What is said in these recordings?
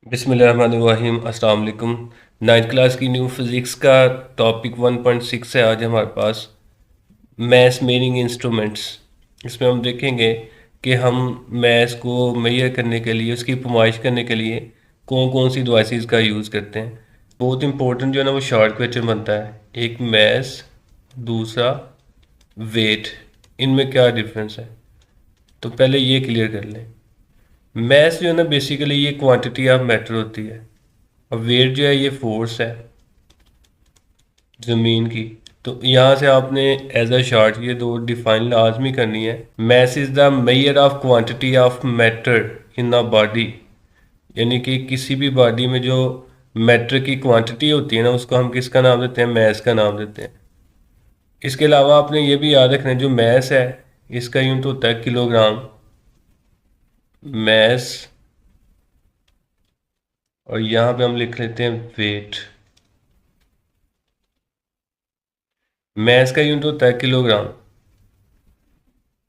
बिस्मिल्लाहिर्रहमानिर्रहीम अस्सलाम वालेकुम। 9th क्लास की न्यू फिज़िक्स का टॉपिक 1.6 है आज हमारे पास, मैथ मेजरिंग इंस्ट्रूमेंट्स। इसमें हम देखेंगे कि हम मैथ को मेजर करने के लिए, उसकी पैमाइश करने के लिए कौन कौन सी डिवाइसेस का यूज़ करते हैं। बहुत इंपॉर्टेंट जो है ना वो शॉर्ट क्वेश्चन बनता है। एक मैथ, दूसरा वेट, इनमें क्या डिफरेंस है, तो पहले ये क्लियर कर लें। मैथ जो है ना बेसिकली ये क्वांटिटी ऑफ मैटर होती है, और वेट जो है ये फोर्स है ज़मीन की। तो यहाँ से आपने एज अ शॉर्ट ये दो डिफाइन लाजमी करनी है। Math is the measure of quantity of matter in a body, यानी कि किसी भी बॉडी में जो मैटर की क्वांटिटी होती है ना उसको हम किसका नाम देते हैं, मैथ का नाम देते हैं। इसके अलावा आपने ये भी याद रखना है जो मैथ है इसका यूनिट होता है किलोग्राम, मैथ, और यहाँ पे हम लिख लेते हैं वेट। मैथ का यूनिट होता है किलोग्राम।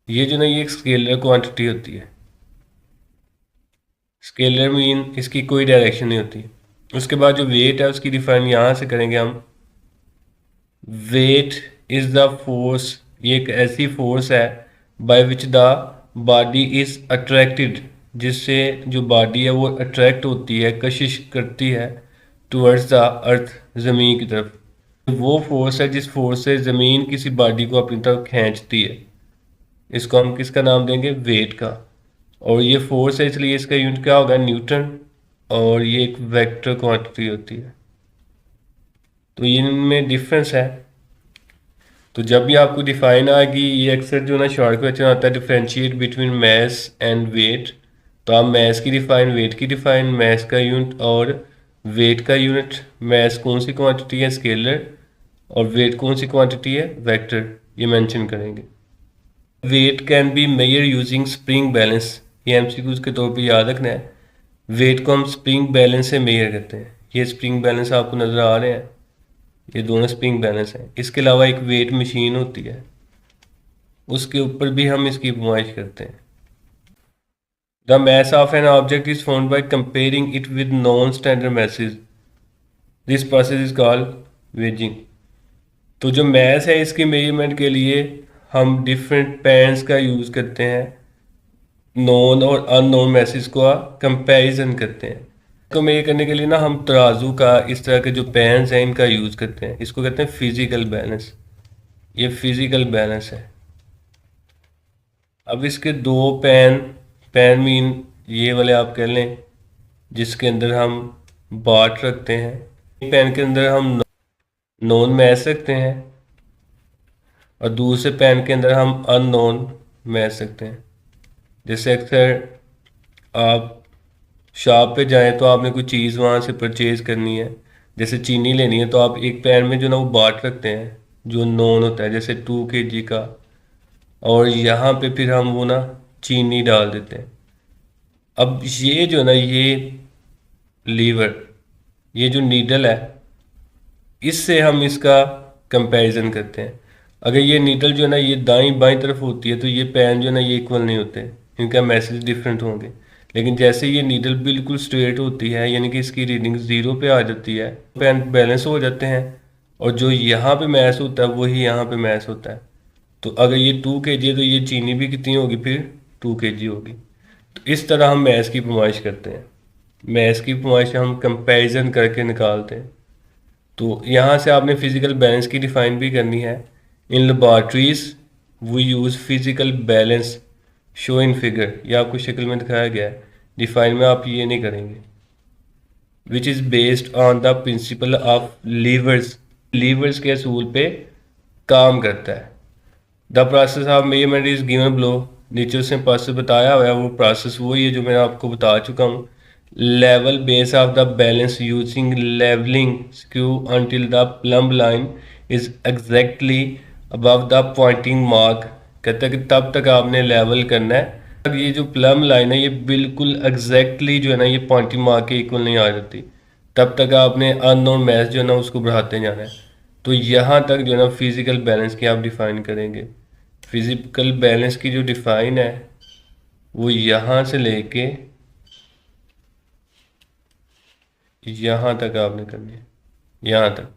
ये जो ना ये एक स्केलर क्वांटिटी होती है। स्केलर मीन इसकी कोई डायरेक्शन नहीं होती। उसके बाद जो वेट है उसकी डिफाइन यहाँ से करेंगे हम। वेट इज द फोर्स, ये एक ऐसी फोर्स है by which the body is attracted, जिससे जो बॉडी है वो अट्रैक्ट होती है, कशिश करती है टुवर्ड्स द अर्थ, ज़मीन की तरफ। वो फोर्स है जिस फोर्स से ज़मीन किसी बॉडी को अपनी तरफ खींचती है, इसको हम किसका नाम देंगे, वेट का। और ये फोर्स है इसलिए इसका यूनिट क्या होगा, न्यूटन। और ये एक वेक्टर क्वांटिटी होती है। तो इनमें डिफरेंस है। तो जब भी आपको डिफाइन आएगी, ये अक्सर जो ना शॉर्ट क्वेश्चन आता है differentiate between mass and weight, तो आप मैस की डिफाइन, वेट की डिफाइन, मैस का यूनिट और वेट का यूनिट। मैस कौन सी क्वांटिटी है, स्केलर, और वेट कौन सी क्वांटिटी है, वेक्टर, ये मेंशन करेंगे। Weight can be measure using spring balance, ये एमसीक्यूज के तौर पे याद रखना है। वेट को हम स्प्रिंग बैलेंस से मेजर करते हैं। ये स्प्रिंग बैलेंस आपको नज़र आ रहे हैं, ये दोनों स्प्रिंग बैलेंस हैं। इसके अलावा एक वेट मशीन होती है, उसके ऊपर भी हम इसकी पैमाइश करते हैं। The mass of an object is found by comparing it with known standard masses. This process is called weighing. तो जो मैस है इसकी मेजरमेंट के लिए हम डिफरेंट पैन्स का यूज़ करते हैं, नोन और अननोन मैसेज का कंपैरिजन करते हैं। इसको मेजर करने के लिए ना हम तराजू का, इस तरह के जो पैन्स हैं इनका यूज़ करते हैं। इसको कहते हैं फिजिकल बैलेंस। ये फिजिकल बैलेंस है। अब इसके दो पैन, पैन मीन ये वाले आप कह लें जिसके अंदर हम बाट रखते हैं। एक पैन के अंदर हम नॉन मैथ रखते हैं, और दूसरे पैन के अंदर हम अननोन मैथ रखते हैं। जैसे अक्सर आप शॉप पे जाएं तो आपने कोई चीज़ वहाँ से परचेज़ करनी है, जैसे चीनी लेनी है, तो आप एक पैन में जो ना वो बाट रखते हैं जो नॉन होता है, जैसे 2 kg का, और यहाँ पे फिर हम वो ना चीनी डाल देते हैं। अब ये जो ना ये लीवर, ये जो नीडल है, इससे हम इसका कंपैरिजन करते हैं। अगर ये नीडल जो है ना ये दाईं बाईं तरफ होती है तो ये पैन जो है ना ये इक्वल नहीं होते, इनका मैसेज डिफरेंट होंगे। लेकिन जैसे ये नीडल बिल्कुल स्ट्रेट होती है, यानी कि इसकी रीडिंग ज़ीरो पे आ जाती है, पैन बैलेंस हो जाते हैं, और जो यहाँ पे मैच होता है वही यहाँ पे मैच होता है। तो अगर ये 2 kg है तो ये चीनी भी कितनी होगी, फिर 2 kg होगी। तो इस तरह हम मैथ्स की पैमाइश करते हैं। मैथ्स की पैमाइश हम कंपैरिजन करके निकालते हैं। तो यहाँ से आपने फिजिकल बैलेंस की डिफाइन भी करनी है। In laboratories we use physical balance show in figure, ये आपको शक्ल में दिखाया गया है, डिफाइन में आप ये नहीं करेंगे। Which is based on the principle of levers, levers के असूल पे काम करता है। The process of measurement is given below, नीचे उसने प्रोसेस बताया हुआ है, वो प्रोसेस वही है जो मैं आपको बता चुका हूँ। Level base of the balance using levelling screw until the plumb line is exactly above the pointing mark. कहता है कि तब तक आपने लेवल करना है, अब ये जो प्लम लाइन है ये बिल्कुल एग्जैक्टली जो है ना ये पॉइंटिंग मार्क के इक्वल नहीं आ जाती, तब तक आपने अननोन मैथ जो है ना उसको बढ़ाते जाना है। तो यहाँ तक जो है ना फिजिकल बैलेंस की आप डिफाइन करेंगे। फिजिकल बैलेंस की जो डिफाइन है वो यहाँ से लेके यहाँ तक आपने करनी है, यहाँ तक।